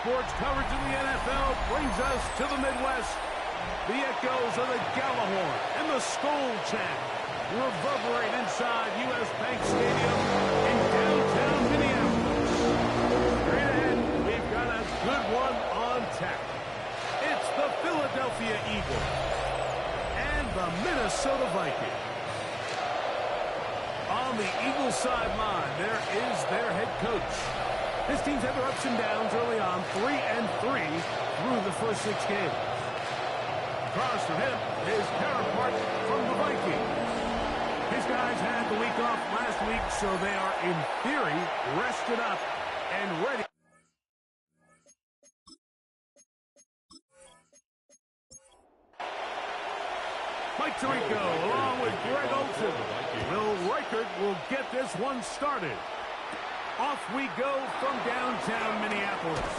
sports coverage of the NFL brings us to the Midwest. The echoes of the Gallahorn and the Skol chant reverberate inside U.S. Bank Stadium in downtown Minneapolis. Straight ahead, we've got a good one on tap. It's the Philadelphia Eagles and the Minnesota Vikings. On the Eagles sideline, there is their head coach. His team's had their ups and downs early on, 3-3 through the first 6 games. Across from him, his counterpart from the Vikings. His guys had the week off last week, so they are, in theory, rested up and ready. Mike Tirico, along with Greg Olsen. Will Reichert will get this one started. Off we go from downtown Minneapolis.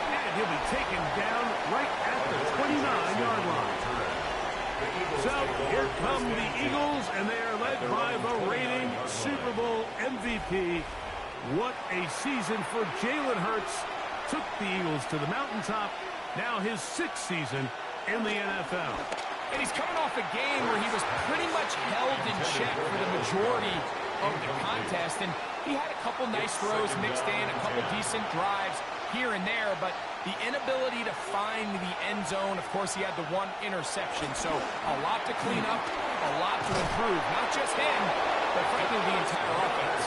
And he'll be taken down right at the 29-yard line. So here come the Eagles, and they are led by the reigning Super Bowl MVP. What a season for Jalen Hurts. Took the Eagles to the mountaintop. Now his 6th season in the NFL. And he's coming off a game where he was pretty much held in check for the majority of the contest. And he had a couple nice throws mixed in, a couple decent drives here and there, but the inability to find the end zone, of course, he had the 1 interception. So a lot to clean up, a lot to improve. Not just him, but frankly the entire offense.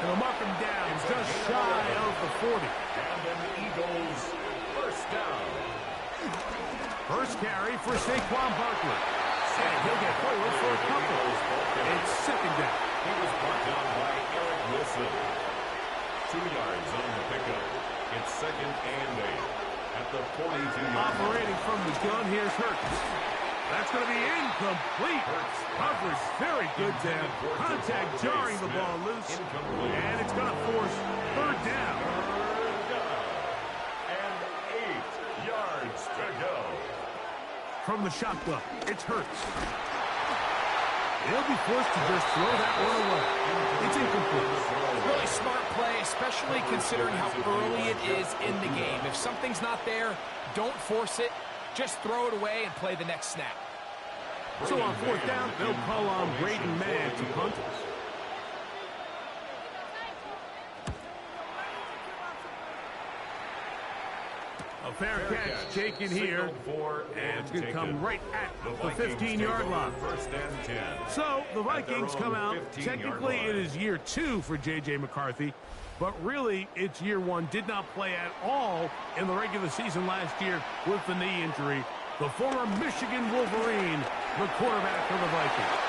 And they'll mark him down just shy of the 40. And then the Eagles first down. First carry for Saquon Barkley. And he'll get forward for a couple. It's 2nd down. He was brought down by Eric Wilson. 2 yards on the pickup. It's 2nd and 8 at the 42-yard line. Operating from the gun, here's Hurts. That's going to be incomplete. Coverage very good there. Contact jarring the ball loose. And it's going to force 3rd down. And 8 yards to go. From the shotgun, it's Hurts. He'll be forced to just throw that one away. It's incomplete. Really smart play, especially considering how early it is in the game. If something's not there, don't force it. Just throw it away and play the next snap. So on 4th down, they'll call on Braden Mann to punt. A fair catch taken here, and it's going to come right at the 15-yard line. First and 10. So the Vikings come out. Technically, it is year 2 for J.J. McCarthy, but really, it's year 1. Did not play at all in the regular season last year with the knee injury. The former Michigan Wolverine, the quarterback for the Vikings.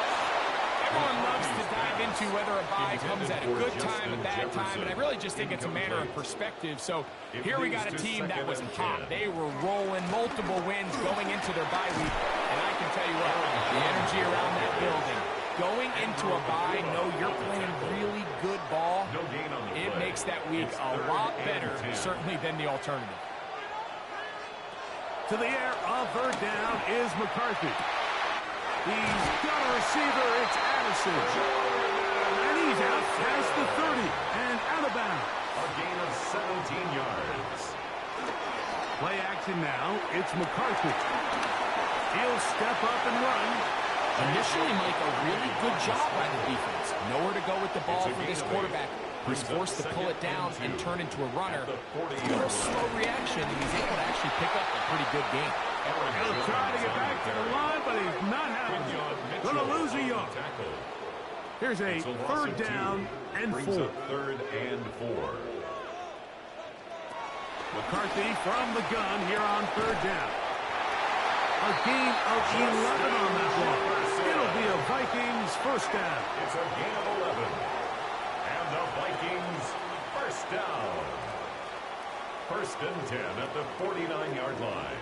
Everyone loves to dive into whether a bye comes at a good time, a bad time, and I really just think it's a matter of perspective. So here we got a team that was hot. They were rolling multiple wins going into their bye week, and I can tell you what, the energy around that building, going into a bye, know you're playing really good ball, it makes that week a lot better, certainly, than the alternative. To the air on 3rd down is McCarthy. He's got a receiver, it's Addison. And he's out past the 30 and out of bounds. A gain of 17 yards. Play action now, it's McCarthy. He'll step up and run. Initially, Mike, a really good job by the defense. Nowhere to go with the ball for this quarterback. He's forced to pull it down and turn into a runner. A little slow reaction, and he's able to actually pick up a pretty good game. He'll try to get back to the line, but he's not having it. Going to lose a yard. Here's a 3rd down and 4. 3rd and 4. McCarthy from the gun here on 3rd down. A gain of 11 on that one. It'll be a Vikings first down. It's a gain of 11. And the Vikings first down. 1st and 10 at the 49-yard line.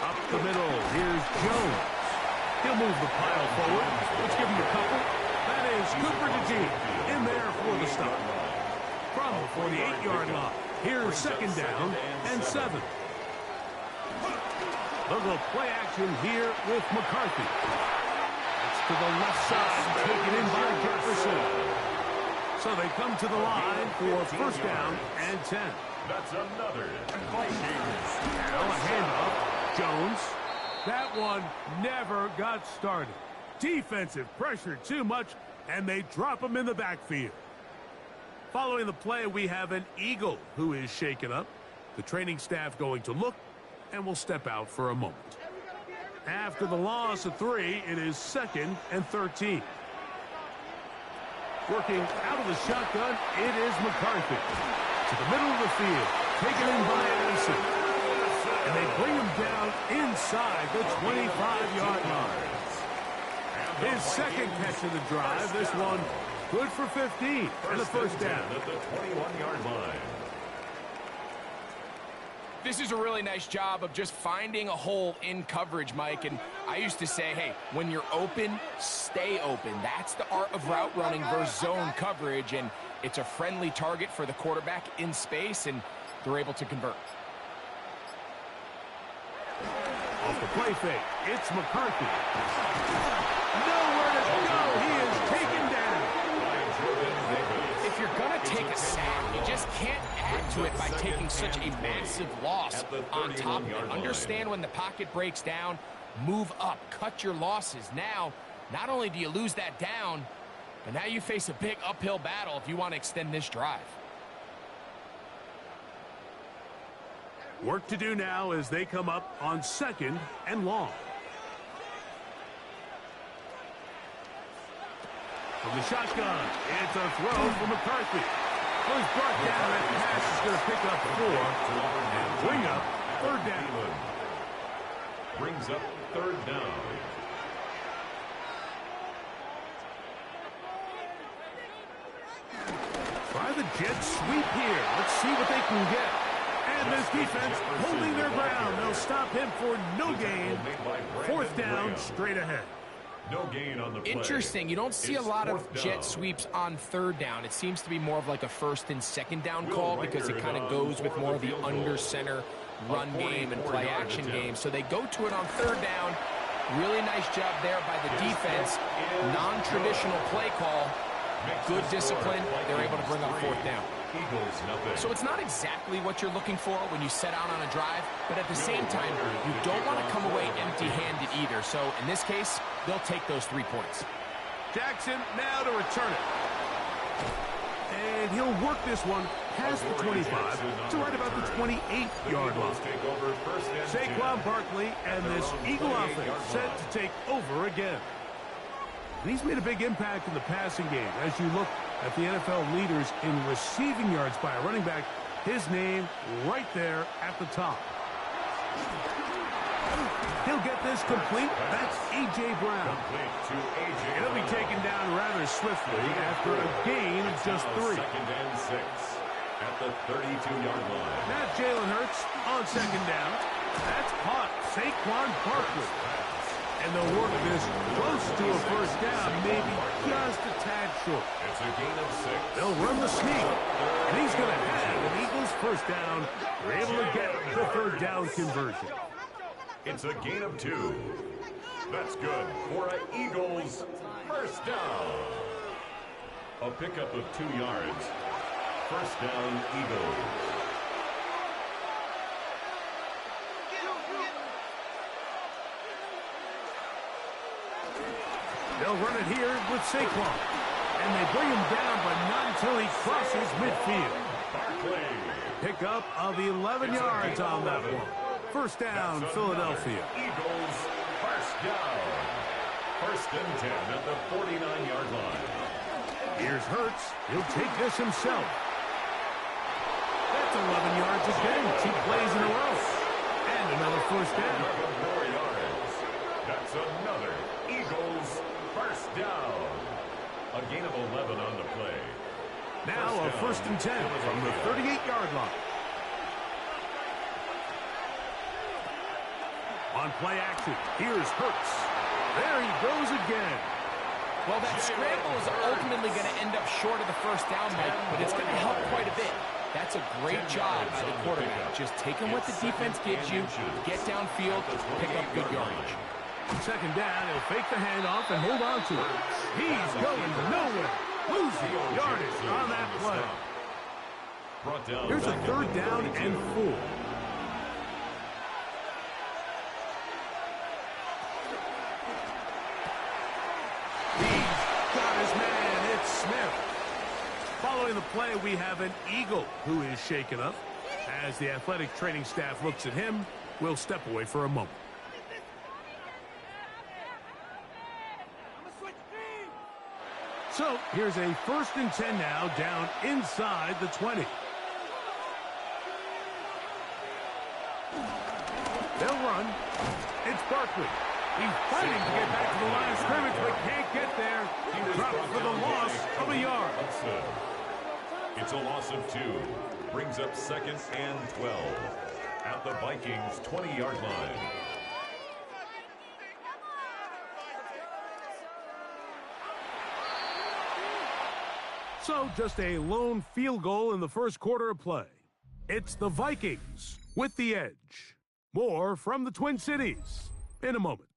Up the middle, here's Jones. He'll move the pile forward. Let's give him a couple. That is Cooper DeJean in there for the stop. From the 48-yard line. Here's 2nd down and 7. They'll go play action here with McCarthy. It's to the left side, taken in by Jefferson. So they come to the line for first down and 10. That's another Vikings. Now a handoff. Jones. That one never got started. Defensive pressure too much, and they drop him in the backfield. Following the play, we have an Eagle who is shaken up. The training staff going to look and will step out for a moment. After the loss of 3, it is 2nd and 13. Working out of the shotgun, it is McCarthy. To the middle of the field, taken in by Anderson. And they bring him down inside the 25-yard line. His second catch of the drive, this one good for 15 and a first down. At the 21-yard line. This is a really nice job of just finding a hole in coverage, Mike. And I used to say, hey, when you're open, stay open. That's the art of route running versus zone coverage. And it's a friendly target for the quarterback in space, and they're able to convert. Off the play fake, it's McCarthy. Nowhere to go. He is taken down. If you're going to take a sack, you just can't add to it by taking such a massive loss on top of it. Understand when the pocket breaks down, move up, cut your losses. Now, not only do you lose that down, but now you face a big uphill battle if you want to extend this drive. Work to do now as they come up on 2nd and long. From the shotgun, it's a throw for McCarthy. Was brought down, and the pass is going to pick up 4 and bring up 3rd down. Brings up 3rd down. Try the jet sweep here. Let's see what they can get. And this defense holding their ground. They'll stop him for no gain. 4th down, straight ahead. No gain on the play. Interesting. You don't see a lot of jet sweeps on 3rd down. It seems to be more of like a 1st and 2nd down call because it kind of goes with more of the under center run game and play action game. So they go to it on 3rd down. Really nice job there by the defense. Non-traditional play call. Good discipline. They're able to bring up 4th down. So it's not exactly what you're looking for when you set out on a drive, but at the same time, you don't want to come away empty-handed either. So in this case, they'll take those 3 points. Jackson now to return it. And he'll work this one past the 25 to right about the 28-yard line. Saquon Barkley and this Eagle offense set to take over again. And he's made a big impact in the passing game. As you look at the NFL leaders in receiving yards by a running back, his name right there at the top. He'll get this complete. That's A.J. Brown. And he'll be taken down rather swiftly after a gain of just 3. 2nd and 6 at the 32-yard line. Now Jalen Hurts on 2nd down. That's caught. Saquon Barkley. And they'll work this close to a first down, maybe just a tad short. It's a gain of 6. They'll run the sneak, and he's going to have an Eagles first down. They're able to get the 3rd down conversion. It's a gain of 2. That's good for an Eagles first down. A pickup of 2 yards. First down, Eagles. They'll run it here with Saquon. And they bring him down, but not until he crosses midfield. Barkley. Pickup of 11 yards on that one. First down, Philadelphia. Eagles first down. 1st and 10 at the 49-yard line. Here's Hurts. He'll take this himself. That's 11 yards again. 2 plays in a row. And another first down. 11 more yards. That's another Eagles first down. A gain of 11 on the play. Now a 1st and 10 from the 38-yard line. On play action, here's Hurts. There he goes again. Well, that scramble is ultimately going to end up short of the first down, Mike, but it's going to help quite a bit. That's a great job by the quarterback. Just taking what the defense gives you, get downfield, pick up good yardage. Second down, he'll fake the handoff and hold on to it. He's going nowhere. Losing yardage on that play. Here's a third down and 4. He's got his man. It's Smith. Following the play, we have an Eagle who is shaken up. As the athletic training staff looks at him, we'll step away for a moment. So here's a 1st and 10 now, down inside the 20. They'll run. It's Barkley. He's fighting to get back to the line of scrimmage, but can't get there. He dropped for the loss of a yard. It's a loss of 2. Brings up 2nd and 12 at the Vikings' 20-yard line. So just a lone field goal in the first quarter of play. It's the Vikings with the edge. More from the Twin Cities in a moment.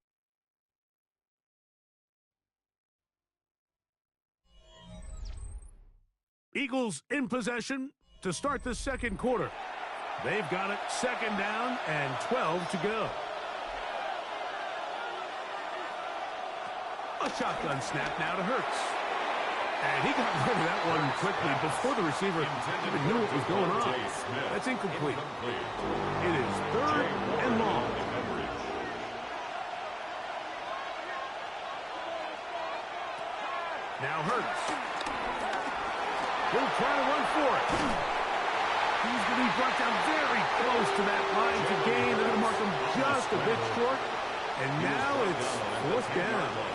Eagles in possession to start the second quarter. They've got it 2nd down and 12 to go. A shotgun snap now to Hurts. And he got rid of that one quickly before the receiver even knew what was going on. That's incomplete. It is 3rd and long. Now Hurts. He'll try to run for it. He's going to be brought down very close to that line to gain. They're going to mark him just a bit short. And now it's 4th down.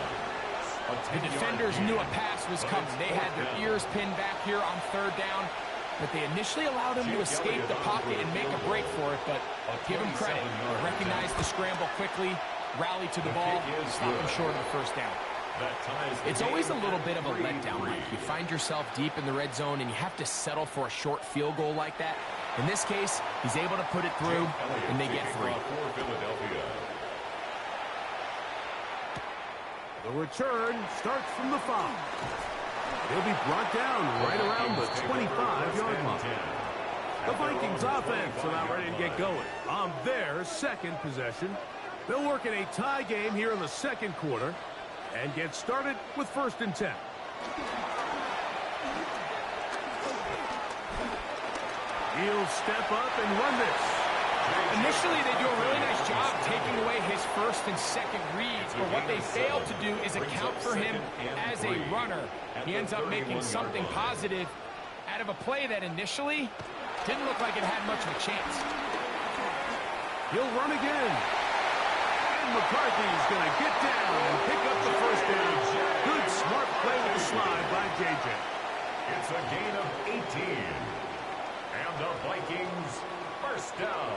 The defenders knew a pass was coming. They had their ears pinned back here on 3rd down, but they initially allowed him to escape the pocket and make a break for it, but give him credit. Recognize the scramble quickly, rally to the ball, stop him short of the 1st down. It's always a little bit of a letdown, Mike. You find yourself deep in the red zone, and you have to settle for a short field goal like that. In this case, he's able to put it through, and they get 3. The return starts from the 5. He'll be brought down right around the 25-yard line. The Vikings offense are now ready to get going on their 2nd possession. They'll work in a tie game here in the 2nd quarter and get started with 1st and 10. He'll step up and run this. Initially, they do a really nice job taking away his 1st and 2nd reads, but what they fail to do is account for him as a runner. He ends up making something positive out of a play that initially didn't look like it had much of a chance. He'll run again. And McCarthy's going to get down and pick up the 1st down. Good, smart play with the slide by J.J. It's a gain of 18. And the Vikings 1st down.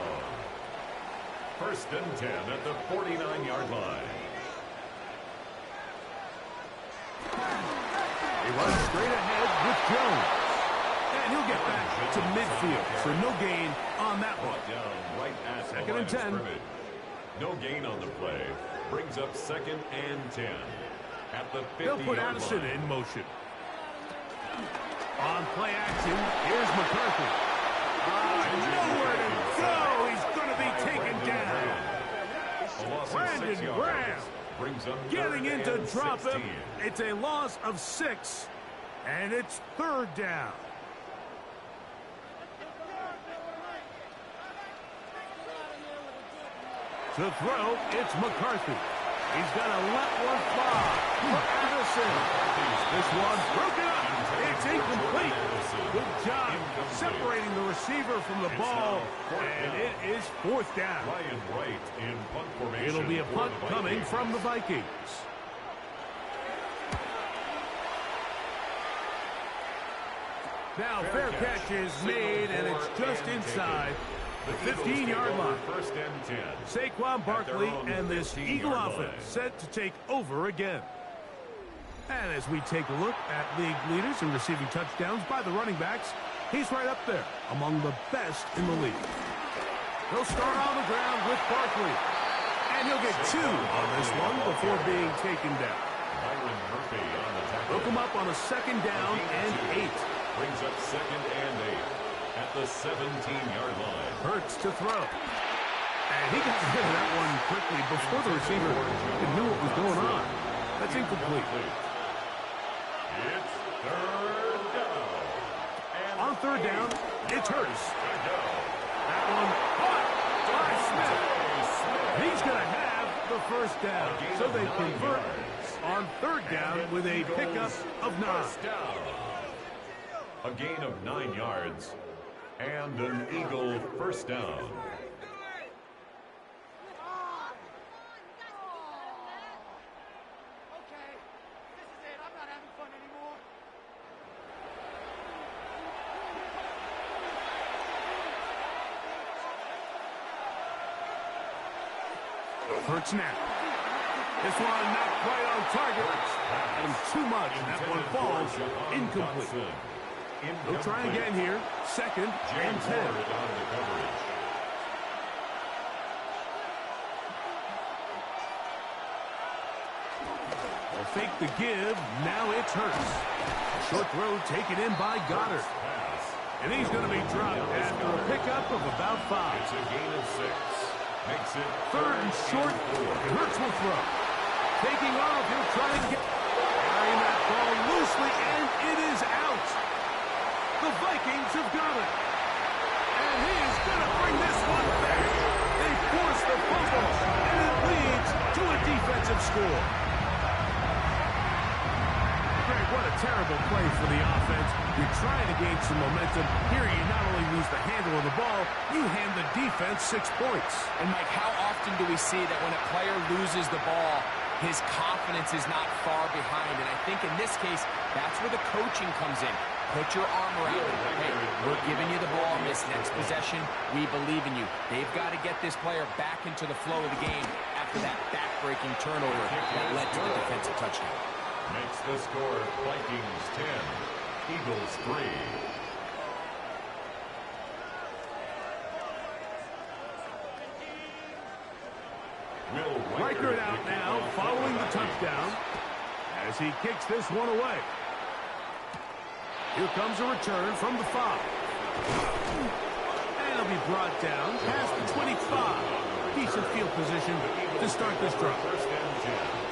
1st and 10 at the 49-yard line. He runs straight ahead with Jones. And he'll get back to midfield. So no gain on that one. Right at 2nd and 10. No gain on the play. Brings up 2nd and 10 at the 50-yard line. They'll put Addison in motion. On play action, here's McCarthy. Nowhere to go. He's going to be taken down. Brandon Graham brings up getting in to drop 16. him. It's a loss of 6, and it's 3rd down. To throw, it's McCarthy. He's going to let one fly for Addison. This one's broken up. It's incomplete. Good job separating the receiver from the ball, and it is 4th down. It'll be a punt coming from the Vikings. Now, fair catch is made, and it's just inside the 15-yard line. 1st and 10. Saquon Barkley and this Eagle offense set to take over again. And as we take a look at league leaders in receiving touchdowns by the running backs, He's right up there among the best in the league. He'll start on the ground with Barkley. And he'll get 2 on this one before being taken down. Hook him up on a 2nd down and 8. Brings up 2nd and 8 at the 17-yard line. Hurts to throw. And he got rid of that one quickly before the receiver even knew what was going on. That's incomplete. It's 3rd down. And on 3rd down, it's Hurts. That one caught by Smith. He's going to have the 1st down. So they convert on 3rd down with a pickup of 9. A gain of 9 yards and an Eagle 1st down. Hurts now. This one not quite on target. And too much. That one falls incomplete. They'll try again here. 2nd and 10. They'll fake the give. Now it's Hurts. Short throw taken in by Goddard. And he's going to be dropped after a pickup of about 5. It's a gain of 6. Makes it 3rd and short. Hurts will throw. Taking off, he'll try to get carrying that ball loosely, and it is out. The Vikings have got it. And he is going to bring this one back. They force the fumble, and it leads to a defensive score. Greg, what a terrible play for the offense. You're trying to gain some momentum. Here you not only lose the handle of the ball, you hand the defense 6 points. And Mike, how often do we see that when a player loses the ball, his confidence is not far behind? And I think in this case, that's where the coaching comes in. Put your arm around him. Hey, we're giving you the ball in this next possession. We believe in you. They've got to get this player back into the flow of the game after that back-breaking turnover that led to the defensive touchdown. Makes the score Vikings 10, Eagles 3. Reichert out now following the touchdown as he kicks this one away. Here comes a return from the 5. And he'll be brought down past the 25. Decent field position to start this drive.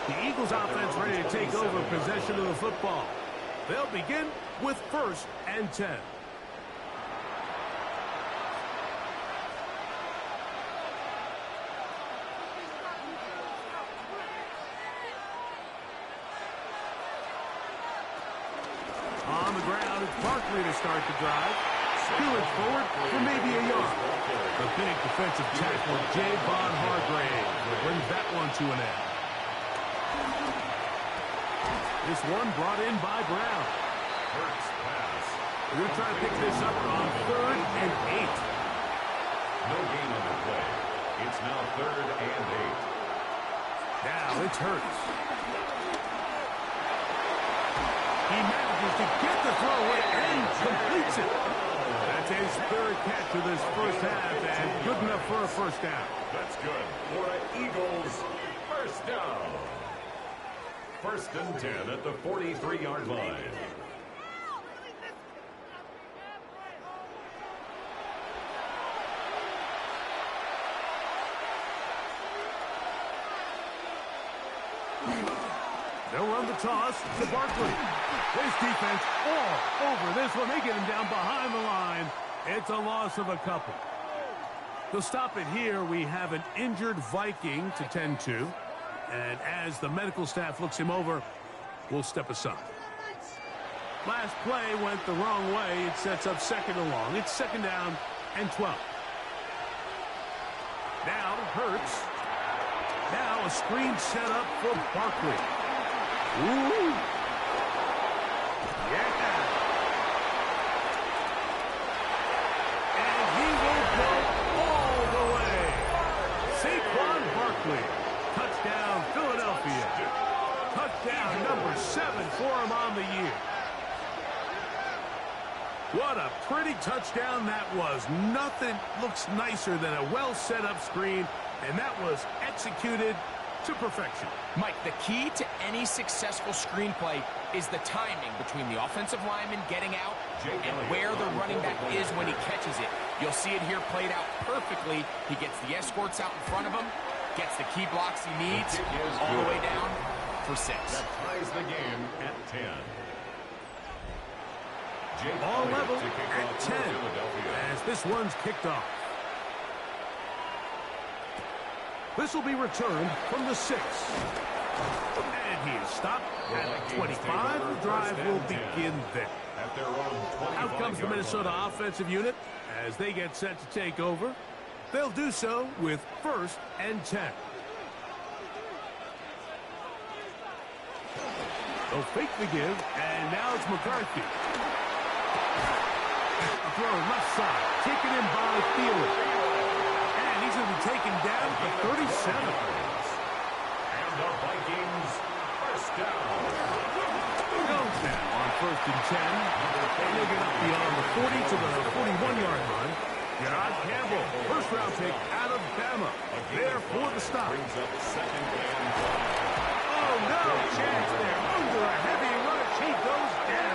The Eagles offense ready to take over possession of the football. They'll begin with 1st and 10. On the ground, it's Barkley to start the drive. Stewards forward for maybe a yard. The big defensive tackle, Javon Hargrave, brings that one to an end. This one brought in by Brown. Hurts pass. We're going to try to pick this up on 3rd and 8. No gain on the play. It's now 3rd and 8. Now it's Hurts. He manages to get the throw away and completes it. That's his 3rd catch of this 1st half, and good enough for a 1st down. That's good for an Eagles 1st down. 1st and 10 at the 43-yard line. They'll run the toss to Barkley. This defense all over this one. They get him down behind the line. It's a loss of a couple. To stop it here, we have an injured Viking to tend to. And as the medical staff looks him over, we'll step aside. Last play went the wrong way. It sets up 2nd and long. It's 2nd down and 12. Now Hurts. Now a screen set up for Barkley. Ooh. Yeah. And he will go all the way. Saquon Barkley. Touchdown, Philadelphia. Touchdown number 7 for him on the year. What a pretty touchdown that was. Nothing looks nicer than a well-set-up screen, and that was executed to perfection. Mike, the key to any successful screenplay is the timing between the offensive lineman getting out and where the running back is when he catches it. You'll see it here played out perfectly. He gets the escorts out in front of him, gets the key blocks he needs, all the way down for 6. That ties the game at 10. All level at 10 as this one's kicked off. This will be returned from the 6. And he is stopped at 25. The drive will begin there. Out comes the Minnesota offensive unit as they get set to take over. They'll do so with 1st and 10. They'll fake the give, and now it's McCarthy. A throw left side, taken in by Thielen. And he's going to be taken down for 37. And the Vikings first down. Goes now on 1st and 10. And he'll get up beyond the 40 to the 41-yard line. Gerard Campbell, first-round pick out of Bama. There for the stop. Brings up 2nd and 5. Oh, no chance there. Under a heavy rush, he goes down.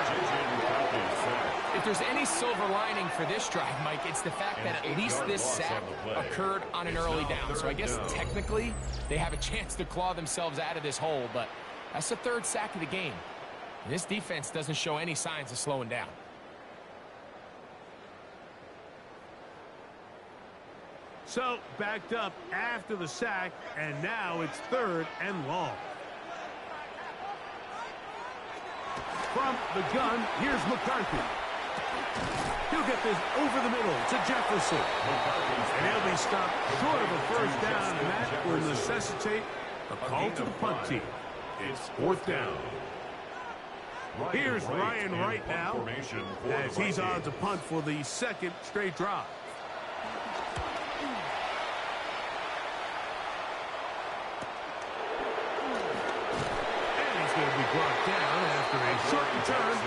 If there's any silver lining for this drive, Mike, it's the fact that at least this sack occurred on an early down. So I guess technically they have a chance to claw themselves out of this hole, but that's the 3rd sack of the game. And this defense doesn't show any signs of slowing down. So, backed up after the sack, and now it's 3rd and long. From the gun, here's McCarthy. He'll get this over the middle to Jefferson. And he'll be stopped short of a first down, and that will necessitate a call to the punt team. It's 4th down. Here's Ryan Wright now, as he's on to punt for the 2nd straight drive. Going to be brought down after a short return,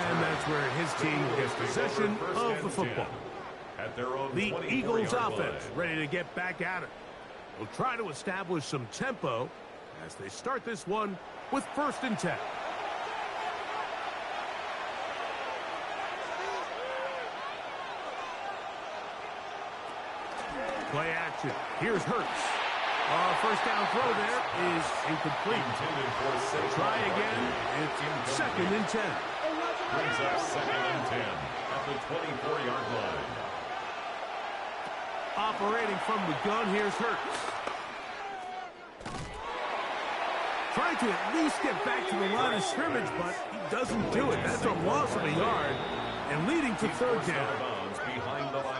and that's where his team gets possession of the football. The Eagles offense ready to get back at it. Will try to establish some tempo as they start this one with 1st and 10. Play action. Here's Hurts. First down throw there is incomplete. Try again. It's 2nd and 10. Brings up 2nd and 10 at the 24-yard line. Operating from the gun, here's Hurts. Trying to at least get back to the line of scrimmage, but he doesn't do it. That's a loss of a yard and leading to 3rd down.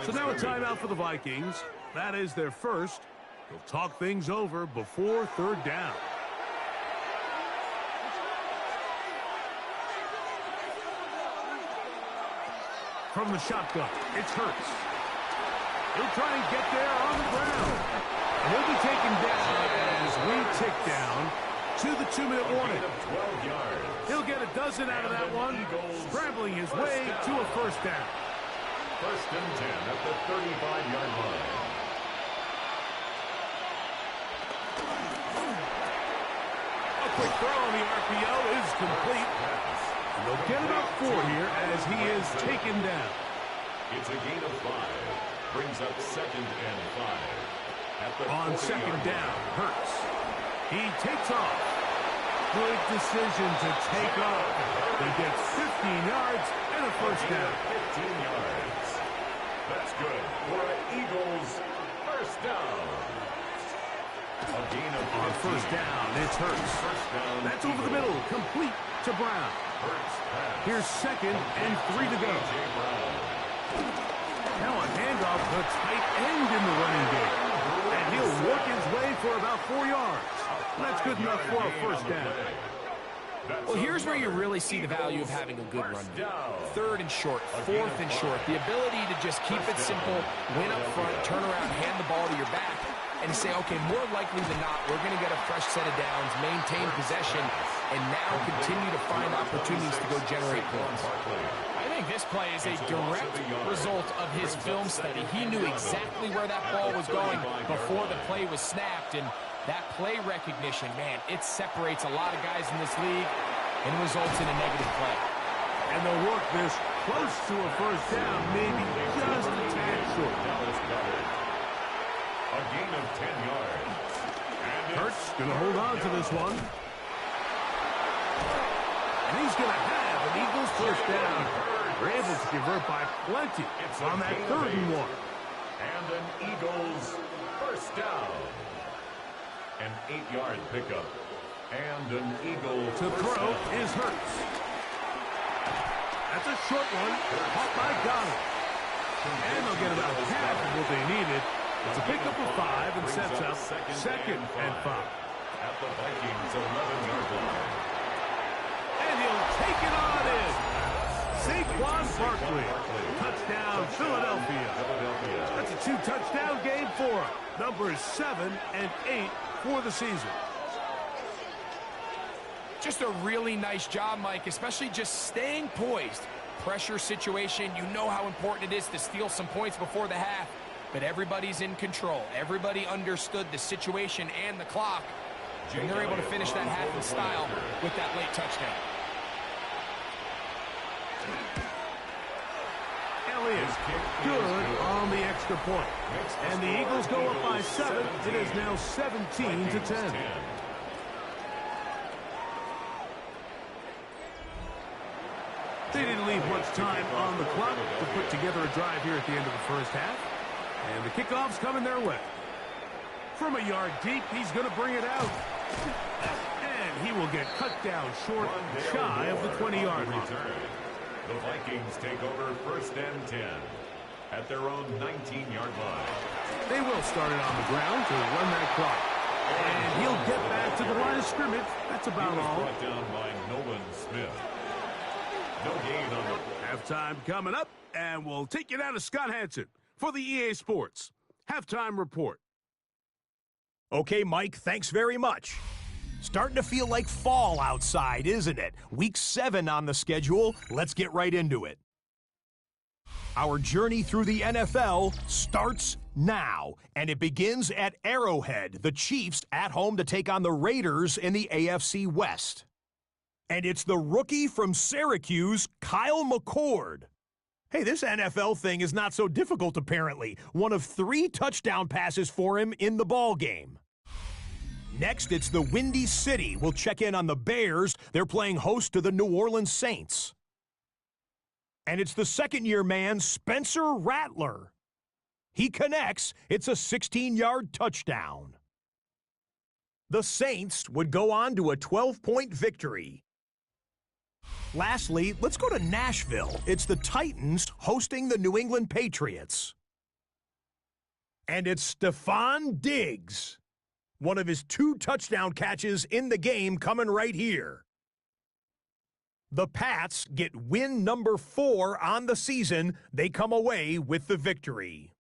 So now a timeout for the Vikings. That is their first. They'll talk things over before 3rd down. From the shotgun, it's Hurts. He'll try and get there on the ground. And he'll be taken down as we tick down to the 2-minute warning. 12 yards. He'll get a dozen out of that one, scrambling his way to a first down. 1st and 10 at the 35-yard line. Quick throw on the RPO is complete. And they'll get about 4 here as he is taken down. It's a gain of 5. Brings up 2nd and 5. On 2nd down, Hurts. He takes off. Good decision to take off. He gets 15 yards and a first down. 15 yards. That's good for an Eagles first down. On 1st down, it's Hurts. That's over the middle, complete to Brown. Here's 2nd and 3 to go. Now a handoff to tight end in the running game. And he'll work his way for about 4 yards. That's good enough for a first down. Well, here's where you really see the value of having a good run game. 3rd and short, 4th and short. The ability to just keep it simple, win up front, turn around, hand the ball to your back, and say, okay, more likely than not, we're going to get a fresh set of downs, maintain possession, and now continue to find opportunities to go generate points. I think think this play is a direct result of his film study. He knew exactly where that ball was going before the play was snapped, and that play recognition, man, it separates a lot of guys in this league and results in a negative play. And they'll work this close to a first down, maybe just a tad short. A gain of 10 yards. Hurts going to hold on to this one. And he's going to have an Eagles first down. They're able to convert by plenty on that 3rd and 1. And an Eagles first down. An 8-yard pickup. And an Eagle to throw is Hurts. That's a short one. Caught by Donald. And they'll get about half of what they needed. It's a pickup of 5 and sets up 2nd and 5. At the Vikings' 11-yard line. And he'll take it on in. Saquon Barkley. Touchdown, Philadelphia. That's a 2-touchdown game for him. Numbers 7 and 8 for the season. Just a really nice job, Mike, especially just staying poised. Pressure situation, you know how important it is to steal some points before the half, but everybody's in control. Everybody understood the situation and the clock, and they're able to finish that half in style with that late touchdown. Elliott, good on the extra point. And the Eagles go up by 7. It is now 17-10. They didn't leave much time on the clock to put together a drive here at the end of the first half. And the kickoff's coming their way. From a yard deep, he's going to bring it out. And he will get cut down short, shy of the 20-yard line. The Vikings take over 1st and 10 at their own 19-yard line. They will start it on the ground to run that clock. And he'll get back to the line of scrimmage. That's about all. Brought down by Nolan Smith. No gain on the halftime coming up, and we'll take you down to Scott Hansen for the EA Sports Halftime Report. Okay, Mike, thanks very much. Starting to feel like fall outside, isn't it? Week 7 on the schedule. Let's get right into it. Our journey through the NFL starts now, and it begins at Arrowhead. The Chiefs at home to take on the Raiders in the AFC West. And it's the rookie from Syracuse, Kyle McCord. Hey, this NFL thing is not so difficult, apparently. One of 3 touchdown passes for him in the ballgame. Next, it's the Windy City. We'll check in on the Bears. They're playing host to the New Orleans Saints. And it's the second-year man, Spencer Rattler. He connects. It's a 16-yard touchdown. The Saints would go on to a 12-point victory. Lastly, let's go to Nashville. It's the Titans hosting the New England Patriots. And it's Stephon Diggs. One of his 2 touchdown catches in the game coming right here. The Pats get win number 4 on the season. They come away with the victory.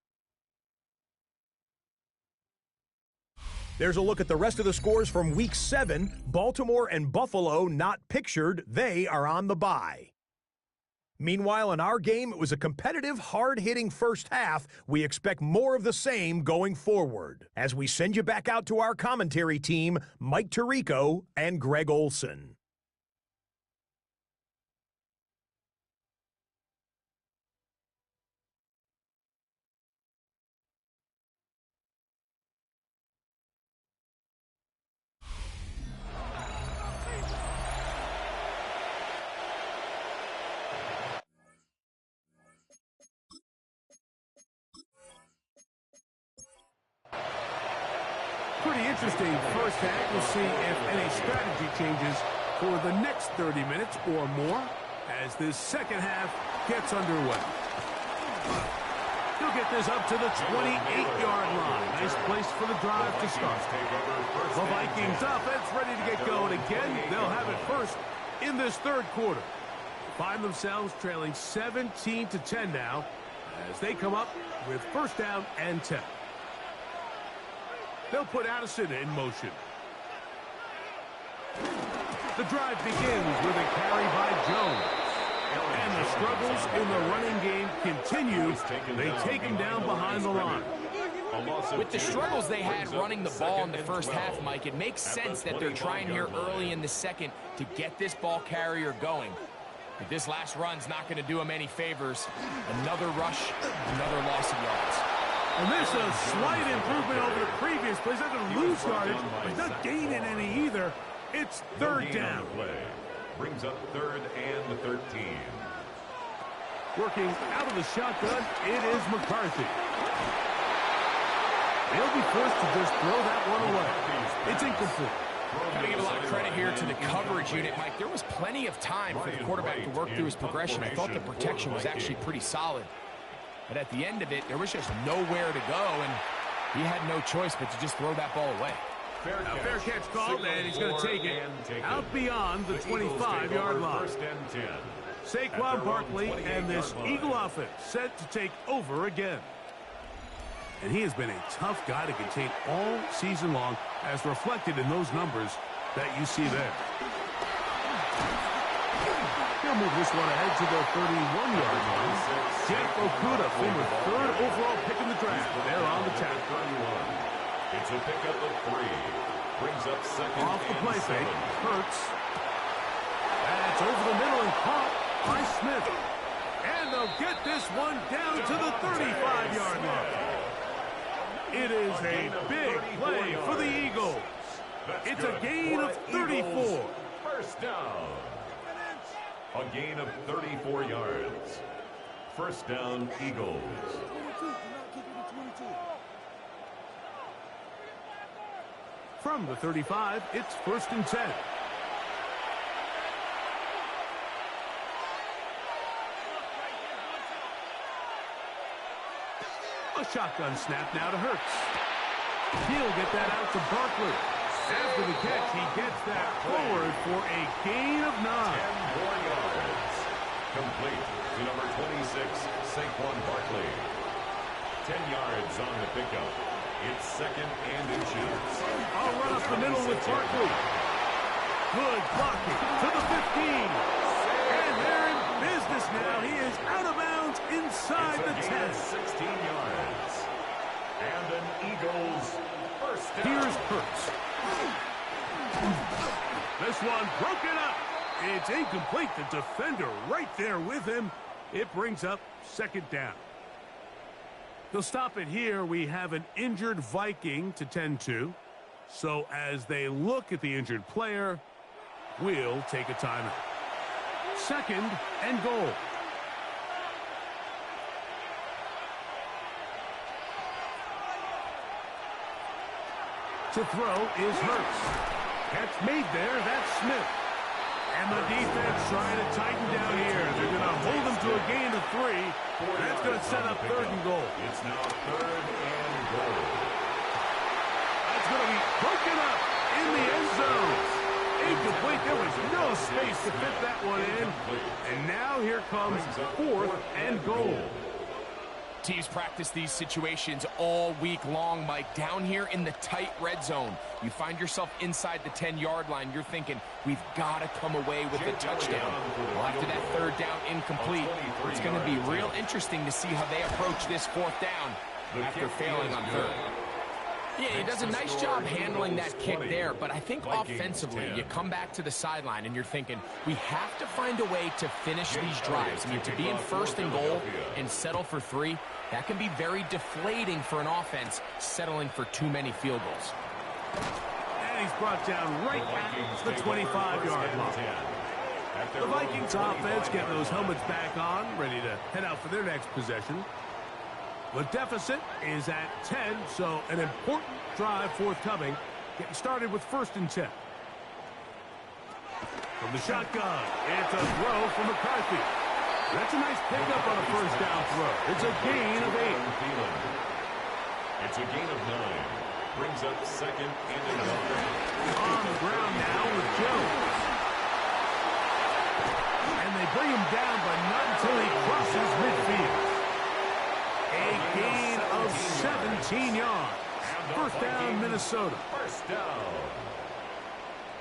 There's a look at the rest of the scores from Week 7. Baltimore and Buffalo not pictured. They are on the bye. Meanwhile, in our game, it was a competitive, hard-hitting first half. We expect more of the same going forward. As we send you back out to our commentary team, Mike Tirico and Greg Olson. Pretty interesting first half. We'll see if any strategy changes for the next 30 minutes or more as this second half gets underway. He'll get this up to the 28-yard line. Nice place for the drive to start. The Vikings offense ready to get going again. They'll have it first in this third quarter. Find themselves trailing 17-10 now as they come up with first down and 10. They'll put Addison in motion. The drive begins with a carry by Jones. And the struggles in the running game continue. They take him down behind the line. With the struggles they had running the ball in the first half, Mike, it makes sense that they're trying here early in the second to get this ball carrier going. But this last run's not going to do him any favors. Another rush, another loss of yards. And this is a slight improvement over the previous play. He's not going to lose yardage, but he's not gaining any either. It's third down. Brings up 3rd and 13. Working out of the shotgun, it is McCarthy. They'll be forced to just throw that one away. It's incomplete. Got to give a lot of credit here to the coverage unit, Mike. There was plenty of time for the quarterback to work through his progression. I thought the protection was actually pretty solid. But at the end of it, there was just nowhere to go, and he had no choice but to just throw that ball away. Fair catch called, and he's going to take it out beyond the 25-yard line. Saquon Barkley and this Eagle offense set to take over again. And he has been a tough guy to contain all season long, as reflected in those numbers that you see there. He'll move this one ahead to the 31-yard line. Jeff Okuda, former 3rd overall pick in the draft. They're on the tackle. It's a pickup of 3. Brings up 2nd off the play and 7. fake. Hurts. That's over the middle and caught by Smith. And they'll get this one down to the 35-yard line. It is a big play for the Eagles. It's a gain of 34. First down. A gain of 34 yards. First down, Eagles. From the 35, it's 1st and 10. A shotgun snap now to Hurts. He'll get that out to Barkley. After the catch, he gets that forward for a gain of 9. 10 more yards. Complete to number 26, Saquon Barkley. 10 yards on the pickup. It's 2nd and inches. I'll run up the middle with Barkley. Good blocking to the 15. And they're in business now. He is out of bounds inside the 10. 16 yards. And an Eagles first down. Here's Hurts. This one broken up. It's incomplete. The defender right there with him. It brings up 2nd down. They'll stop it here. We have an injured Viking to tend to. So as they look at the injured player, we'll take a timeout. 2nd and goal. To throw is Hurts. That's made there. That's Smith. And the defense trying to tighten down here. They're going to hold him to a gain of 3. That's going to set up 3rd and goal. It's now 3rd and goal. That's going to be broken up in the end zone. Incomplete. There was no space to fit that one in. And now here comes 4th and goal. Teams practice these situations all week long, Mike. Down here in the tight red zone, you find yourself inside the 10-yard line. You're thinking, we've got to come away with a touchdown. Well, after that 3rd down incomplete, it's going to be real interesting to see how they approach this 4th down after failing on 3rd. Yeah, he does a nice job handling that kick there, but I think offensively, you come back to the sideline and you're thinking, we have to find a way to finish these drives. I mean, to be in 1st and goal and settle for 3, that can be very deflating for an offense settling for too many field goals. And he's brought down right at the 25-yard line. The Vikings offense getting those helmets back on, ready to head out for their next possession. The deficit is at 10, so an important drive forthcoming. Getting started with 1st and 10. From the shotgun, it's a throw from McCarthy. That's a nice pickup on a 1st down throw. It's a gain of 8. It's a gain of 9. Brings up 2nd and 9. On the ground now with Jones. And they bring him down, but not until he crosses midfield. A gain of 17 yards. 1st down, Minnesota. 1st down.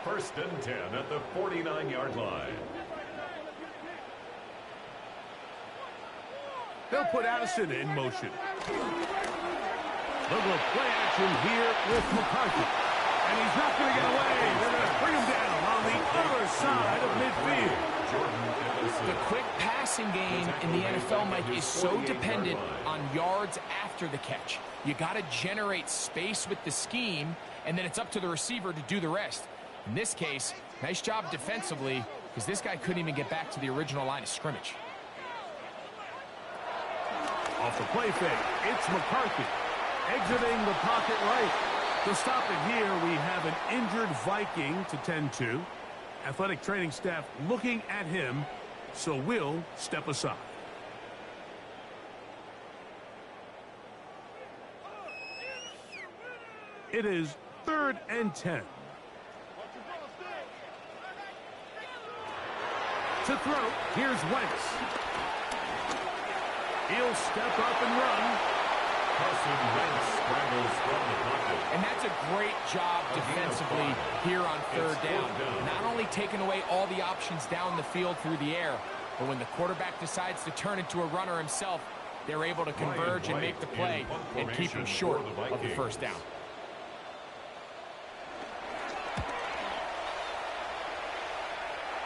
1st and 10 at the 49-yard line. They'll put Addison in motion. They'll go play action here with McCarthy. And he's not going to get away. They're going to bring him down on the other side of midfield. The quick passing game in the NFL, Mike, is so dependent on yards after the catch. You got to generate space with the scheme, and then it's up to the receiver to do the rest. In this case, nice job defensively, because this guy couldn't even get back to the original line of scrimmage. Off the play fake, it's McCarthy. Exiting the pocket right. To stop it here, we have an injured Viking to tend to. Athletic training staff looking at him, so we'll step aside. It is 3rd and 10. To throw, here's Wentz. He'll step up and run. Carson Wentz scrambles from the pocket. And that's a great job defensively here on 3rd down. Not only taking away all the options down the field through the air, but when the quarterback decides to turn into a runner himself, they're able to converge and make the play and keep him short of the 1st down.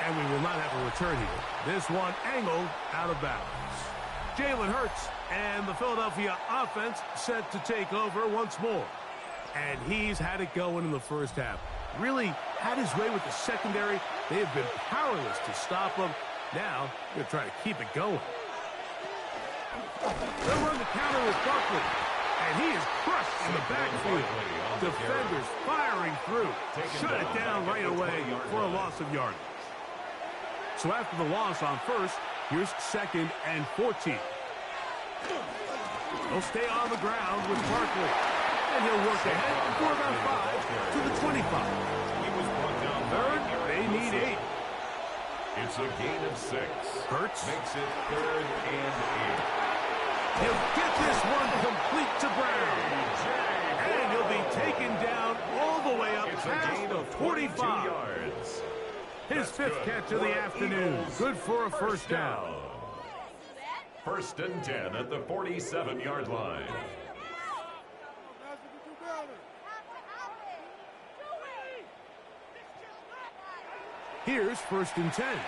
And we will not have a return here. This one angled out of bounds. Jalen Hurts and the Philadelphia offense set to take over once more. And he's had it going in the 1st half. Really had his way with the secondary. They have been powerless to stop him. Now, they're trying to keep it going. They'll run the counter with Barkley. And he is crushed in the backfield. Defenders firing through. Shut it down right away for a loss of yardage. So after the loss on 1st, here's 2nd and 14. He'll stay on the ground with Barkley. And he'll work ahead for about 5 to the 25. He was brought down 3rd, they need 8. It's a gain of 6. Hurts Makes it 3rd and 8. He'll get this one complete to Brown. And he'll be taken down all the way up past the 45 yards. His 5th catch of the afternoon. Good for a 1st down. 1st and 10 at the 47-yard line. Here's 1st and 10.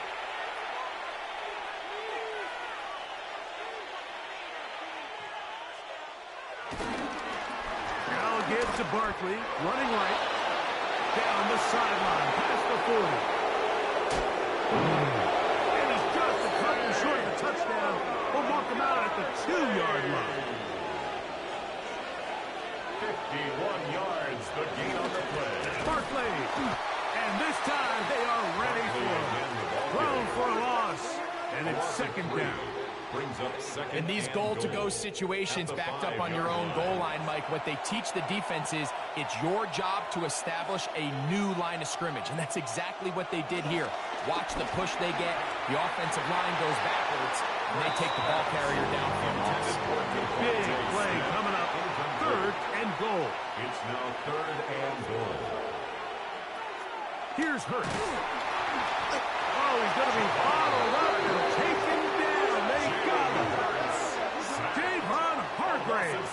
Now give to Barkley, running right, down the sideline, past the 40. And he's just a couple short of the touchdown. We'll mark him out at the 2-yard line. 51 yards, the gain on the play. Barkley, and this time they are ready for him. Thrown for a loss, and it's 2nd down. Brings up 2nd. In these goal-to-go situations backed up on your own goal line, Mike, what they teach the defense is it's your job to establish a new line of scrimmage, and that's exactly what they did here. Watch the push they get. The offensive line goes backwards, and they take the ball carrier down for a loss. Big play coming up. 3rd and goal. It's now 3rd and goal. Here's Hurts. Oh, he's going to be bottled up and taken down. They got him. Javon Hargrave.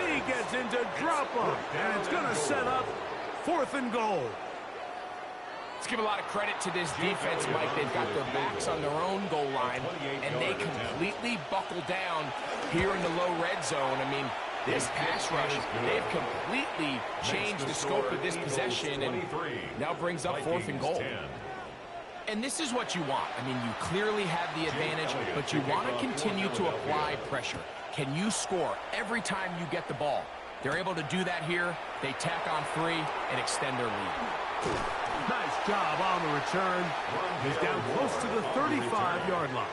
He gets into drop-up, and it's going to set up 4th and goal. Let's give a lot of credit to this defense, Mike. They've got their backs on their own goal line, and they completely buckle down here in the low red zone. I mean, this pass rush, they've completely changed the scope of this possession and now brings up 4th and goal. And this is what you want. I mean, you clearly have the advantage, but you want to continue to apply pressure. Can you score every time you get the ball? They're able to do that here. They tack on 3 and extend their lead. Nice job on the return. He's down close to the 35-yard line.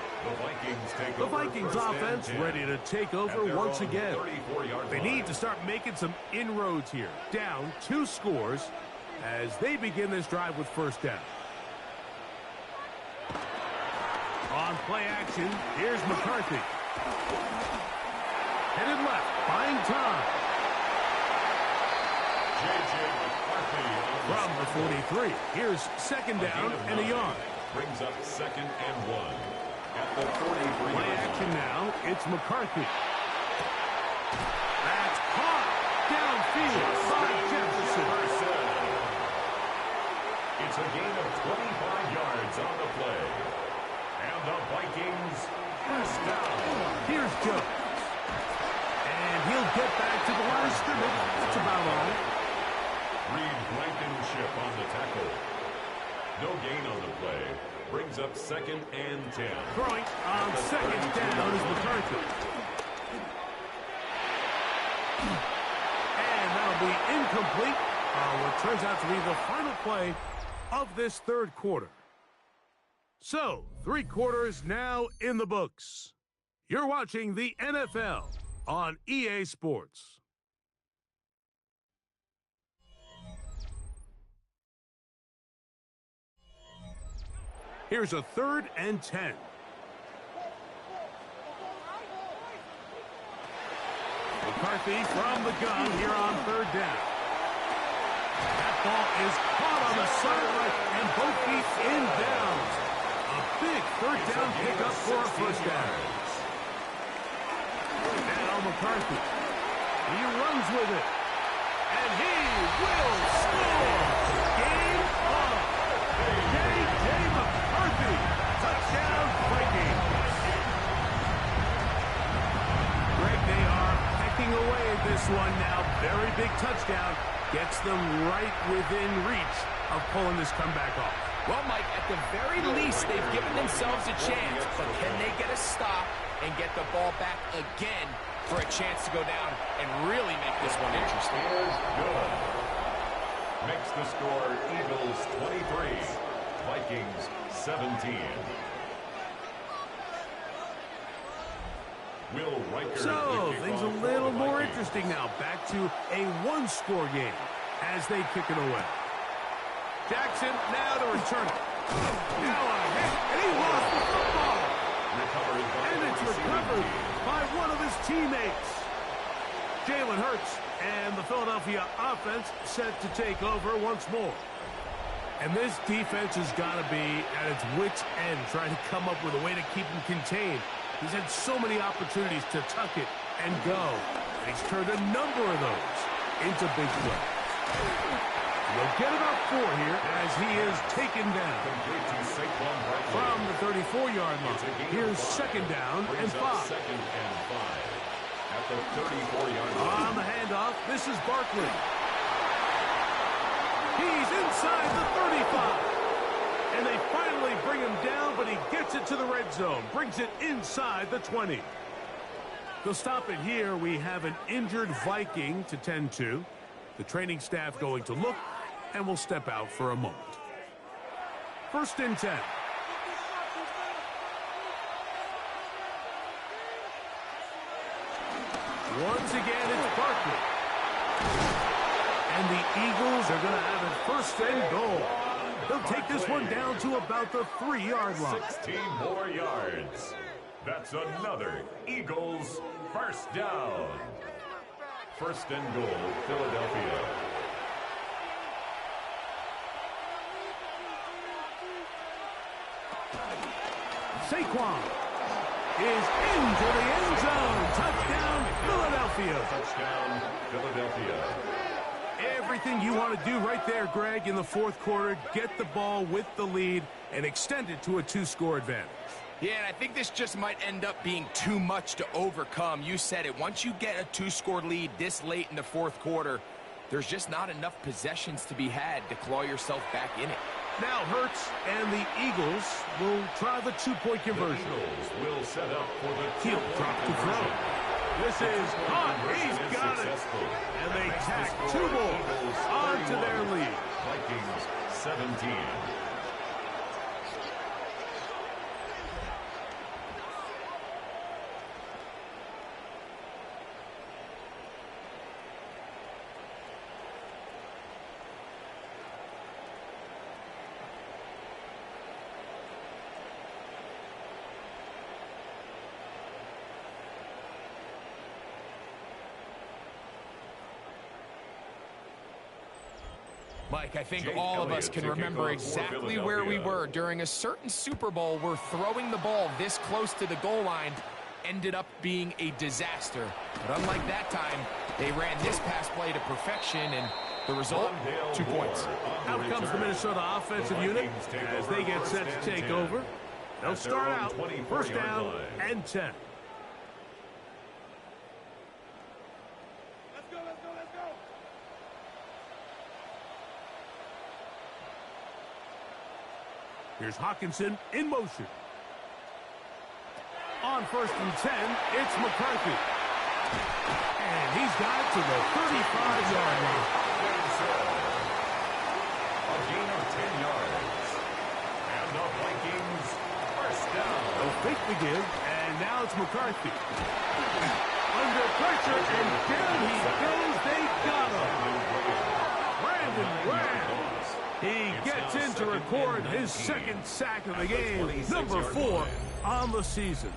The Vikings offense ready to take over once again. They need to start making some inroads here. Down 2 scores as they begin this drive with 1st down. On play action, here's McCarthy. Headed left, buying time. From the 43, here's 2nd down and a yard. Brings up 2nd and 1. At the 43. Play action now. It's McCarthy. That's caught downfield by Jefferson. It's a gain of 25 yards on the play. And the Vikings first down. Here's Jones. And he'll get back to the line of scrimmage. That's about all. Reed Blankenship on the tackle. No gain on the play. Brings up 2nd and 10. Throwing on 2nd down is McCarthy. And that'll be incomplete on what turns out to be the final play of this third quarter. So, 3 quarters now in the books. You're watching the NFL on EA Sports. Here's a 3rd and 10. McCarthy from the gun here on 3rd down. That ball is caught on the sideline and both feet in bounds. A big 3rd down pickup for a first down. Now McCarthy. He runs with it. And he will score. Game on. J.J. McCarthy. Touchdown Vikings. Greg, they are pecking away at this one now. Very big touchdown. Gets them right within reach of pulling this comeback off. Well, Mike, at the very least, they've given themselves a chance, but can they get a stop and get the ball back again for a chance to go down and really make this one interesting? Is good. Makes the score Eagles 23, Vikings 17. Will Riker. So, things a little more interesting now. Back to a one-score game as they kick it away. Jackson now to return it. Now a hit, and he lost the football. And it's recovered by one of his teammates. Jalen Hurts and the Philadelphia offense set to take over once more. And this defense has got to be at its wits' end, trying to come up with a way to keep him contained. He's had so many opportunities to tuck it and go. And he's turned a number of those into big plays. He'll get about 4 here as he is taken down. From the 34-yard line. Here's 2nd down and 5. 2nd and 5. At the 34-yard line. On the handoff, this is Barkley. He's inside the 35. And they finally bring him down, but he gets it to the red zone. Brings it inside the 20. They'll stop it here. We have an injured Viking to tend to. The training staff going to look, and will step out for a moment. 1st and 10. Once again, it's Barkley. And the Eagles are going to have it 1st and goal. They'll take this one down to about the 3-yard line. 16 more yards. That's another Eagles first down. 1st and goal, Philadelphia. Saquon is into the end zone. Touchdown, Philadelphia. Touchdown, Philadelphia. Everything you want to do right there, Greg, in the 4th quarter. Get the ball with the lead and extend it to a 2-score advantage. Yeah, and I think this just might end up being too much to overcome. You said it. Once you get a 2-score lead this late in the 4th quarter, there's just not enough possessions to be had to claw yourself back in it. Now Hurts and the Eagles will try the 2-point conversion. The Eagles will set up for the He'll drop to throw. This is hot. He's got it. And they tack 2 more onto their lead. Vikings 17. Mike, I think all of us can remember exactly where we were during a certain Super Bowl where throwing the ball this close to the goal line ended up being a disaster. But unlike that time, they ran this pass play to perfection, and the result, 2 points. Out comes the Minnesota offensive unit as they get set to take over. They'll start out first down and 10. Here's Hawkinson in motion. On first and 10, it's McCarthy. And he's got it to the 35-yard line. A gain of 10 yards. And the Vikings first down. They'll fake the give, and now it's McCarthy. Under pressure, and down he goes. They got him. Brandon Graham. He gets in to record his second sack of the game, number 4 on the season.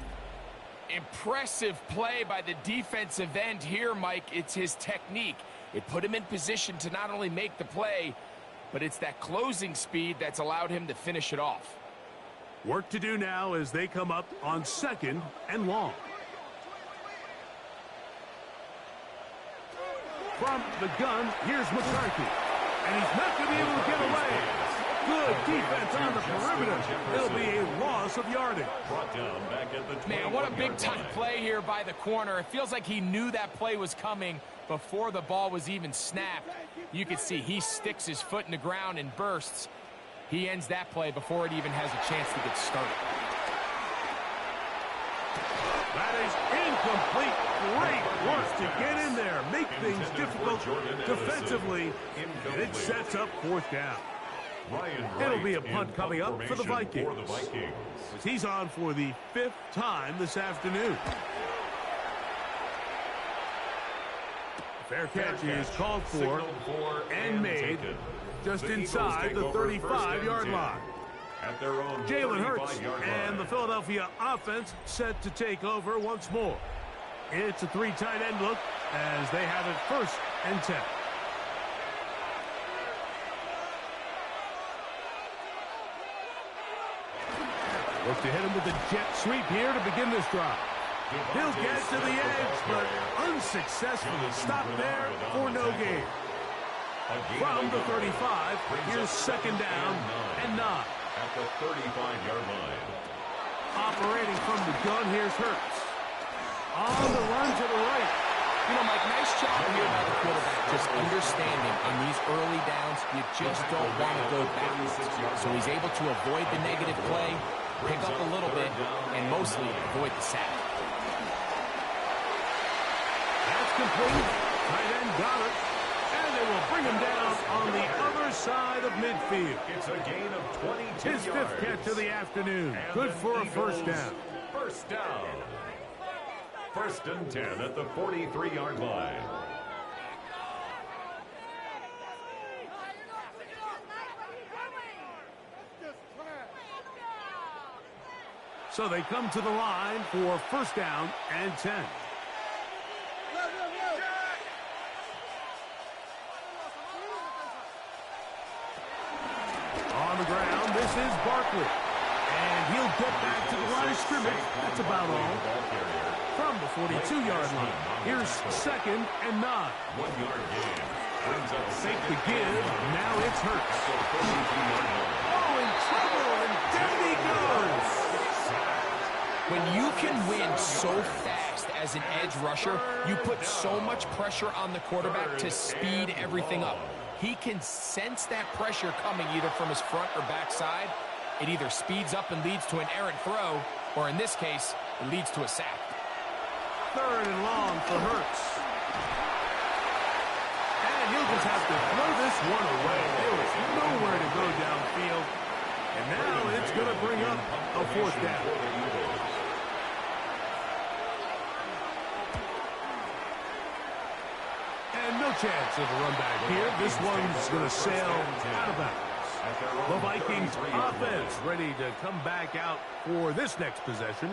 Impressive play by the defensive end here, Mike. It's his technique. It put him in position to not only make the play, but it's that closing speed that's allowed him to finish it off. Work to do now as they come up on second and long. From the gun, here's McCarthy. And he's not going to be able to get away. Good defense on the perimeter. It'll be a loss of yardage. Man, what a big-time play here by the corner. It feels like he knew that play was coming before the ball was even snapped. You can see he sticks his foot in the ground and bursts. He ends that play before it even has a chance to get started. That is incomplete. Great work to get in there, make things difficult defensively, and it sets up fourth down. It'll be a punt coming up for the Vikings. He's on for the 5th time this afternoon. Fair catch is called for and made just inside the 35-yard line. Jalen Hurts and the Philadelphia offense set to take over once more. It's a 3 tight end look as they have it first and 10. Look to hit him with a jet sweep here to begin this drive. He'll get to the edge, but unsuccessfully stopped there for no gain. From the 35, here's second down and 9. At the 35-yard line. Operating from the gun, here's Hurts. On the run to the right. You know, Mike, nice job here by the quarterback, just understanding on these early downs, you just don't want to go backwards. So he's able to avoid the negative play, pick up a little bit, and mostly avoid the sack. That's complete. Tight end got it. And they will bring him down on the other side of midfield. It's a gain of 22 His 5th catch of the afternoon. Good for a first down. First down. First and 10 at the 43-yard line. So they come to the line for first down and 10. On the ground, this is Barkley. And he'll get back to the line of scrimmage. That's about all. From the 42-yard line, here's second and 9. 1 yard gain. Brings up Fake the give. Now it's Hurts. Oh, in trouble, and down he goes. When you can win so fast as an edge rusher, you put so much pressure on the quarterback to speed everything up. He can sense that pressure coming either from his front or back side. It either speeds up and leads to an errant throw, or in this case, it leads to a sack. Third and long for Hurts. And he'll just have to throw this one away. There was nowhere to go downfield. And now it's going to bring up a fourth down. And no chance of a run back here. This one's going to sail out of bounds. The Vikings offense ready to come back out for this next possession.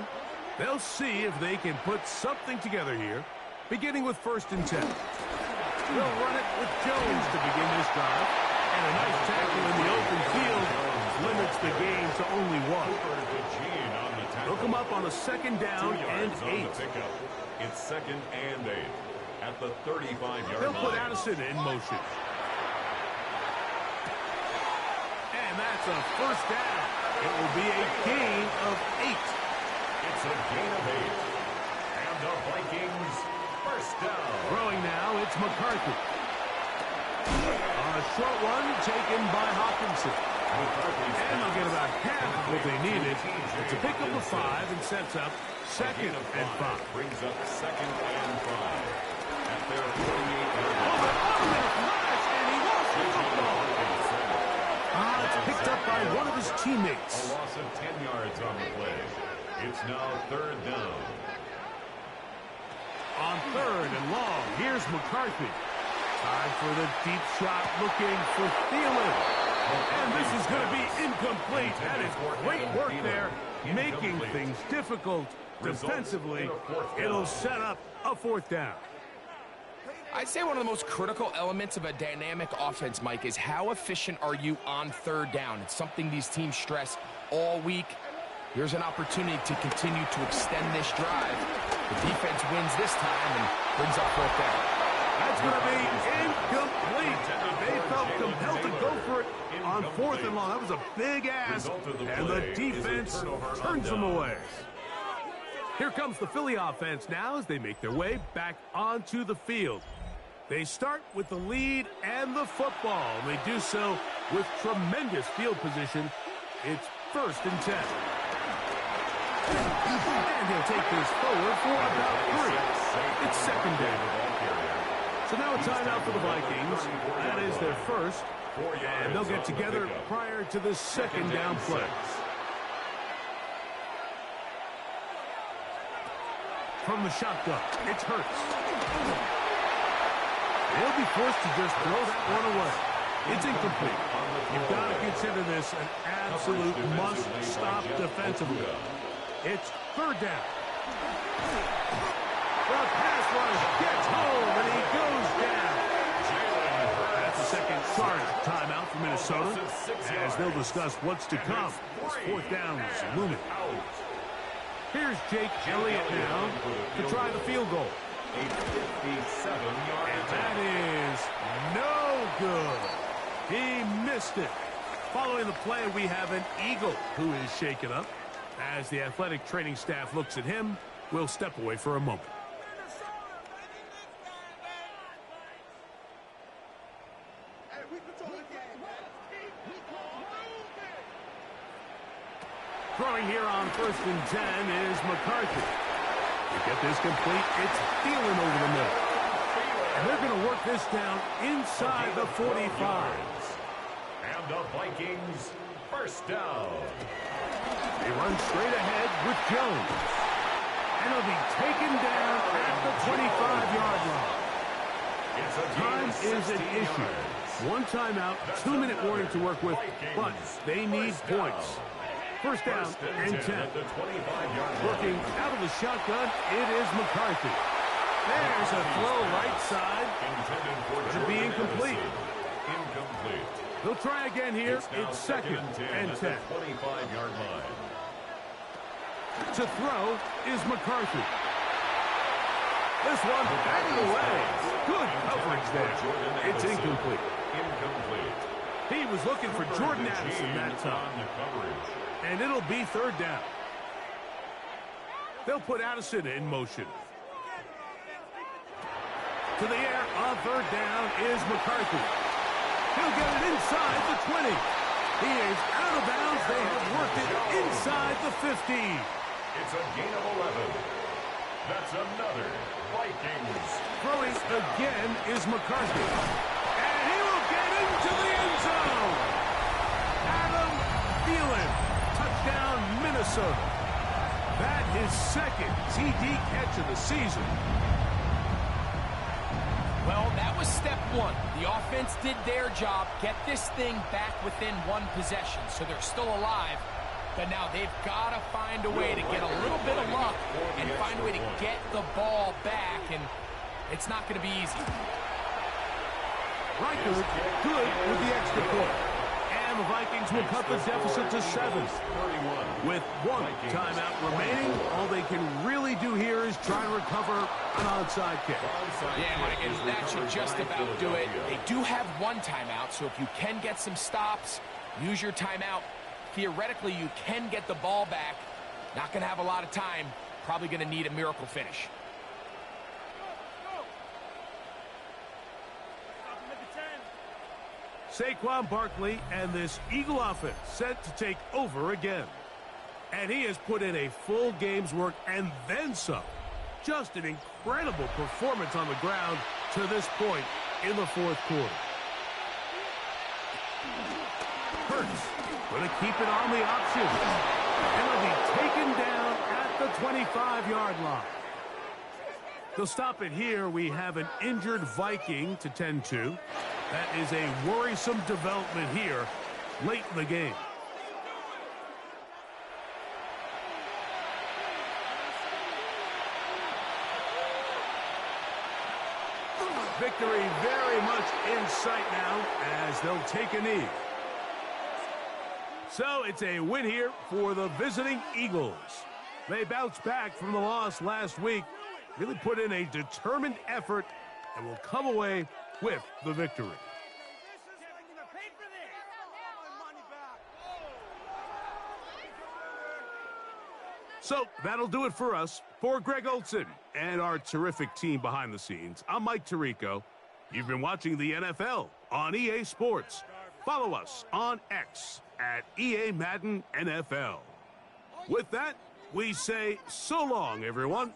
They'll see if they can put something together here, beginning with first and 10. They'll run it with Jones to begin this drive. And a nice tackle in the open field limits the gain to only one. They'll come up on a second down and 8. It's second and 8 at the 35-yard line. They'll put Addison in motion. And that's a first down. It will be a gain of 8. It's a gain of 8. And the Vikings first down. Throwing now, it's McCarthy. A short one taken by Hawkinson. And they'll get about half of what they needed. It's a pickup of 5 and sets up second and 5. Brings up second and 5 at their 48-yard line. And he lost the football. It's picked up by one of his teammates. A loss of 10 yards on the play. It's now third down. On third and long, here's McCarthy. Time for the deep shot, looking for Thielen. And this is going to be incomplete. That is great work there, making things difficult defensively. It'll set up a fourth down. I'd say one of the most critical elements of a dynamic offense, Mike, is how efficient are you on third down. It's something these teams stress all week. Here's an opportunity to continue to extend this drive. The defense wins this time and brings up fourth down. That's going to be incomplete. They felt compelled to go for it on fourth and long. That was a big ask, and the defense turns them away. Here comes the Philly offense now as they make their way back onto the field. They start with the lead and the football. They do so with tremendous field position. It's first and 10. And he'll take this forward for about 3. It's second down. So now a timeout for the Vikings. That is their first. And they'll get together prior to the second down play. From the shotgun, it's Hurts. He'll be forced to just throw that one away. It's incomplete. You've got to consider this an absolute must-stop defensively. It's third down. The pass rush gets home, and he goes down. That's the second charge timeout for Minnesota, as they'll discuss what's to come. Fourth down is looming. Here's Jake Elliott now to try the field goal. A 57-yard And that is no good. He missed it. Following the play, we have an Eagle who is shaken up. As the athletic training staff looks at him, we'll step away for a moment. Throwing here on first and 10 is McCarthy. To get this complete, it's Thielen over the middle. And they're going to work this down inside the 45. And the Vikings first down. They run straight ahead with Jones. And he'll be taken down at the 25-yard line. Time is an issue. One timeout, 2-minute warning to work with, but they need points. First down and 10. Working out of the shotgun, it is McCarthy. There's a throw right side. It'll be incomplete. He'll try again here. It's second and 10. 25-yard line. To throw is McCarthy. This one banging away. Good coverage there. It's incomplete. He was looking for Jordan Addison that time. And it'll be third down. They'll put Addison in motion. To the air on third down is McCarthy. He'll get it inside the 20. He is out of bounds. They have worked it inside the 15. It's a gain of 11. That's another Vikings. Throwing again is McCarthy. And he will get into the end zone. Adam Thielen. Touchdown, Minnesota. That his second TD catch of the season. Well, that was step one. The offense did their job, get this thing back within one possession, so they're still alive. But now they've got to find a way to get a little bit of luck and find a way to get the ball back, and it's not going to be easy. Reichert good with the extra point. And the Vikings will cut the deficit to 7. With one timeout remaining, all they can really do here is try to recover an onside kick. Yeah, Mike, and that should just about do it. They do have one timeout, so if you can get some stops, use your timeout. Theoretically, you can get the ball back. Not going to have a lot of time. Probably going to need a miracle finish. Saquon Barkley and this Eagle offense set to take over again. And he has put in a full game's work and then some. Just an incredible performance on the ground to this point in the fourth quarter. Hurts going to keep it on the option. And will be taken down at the 25-yard line. To stop it here, we have an injured Viking to tend to. That is a worrisome development here late in the game. Victory very much in sight now as they'll take a knee. So it's a win here for the visiting Eagles. They bounced back from the loss last week, really put in a determined effort, and will come away with the victory. So that'll do it for us. For Greg Olson and our terrific team behind the scenes, I'm Mike Tirico. You've been watching the NFL on EA Sports. Follow us on X at EA Madden NFL. With that, we say so long, everyone.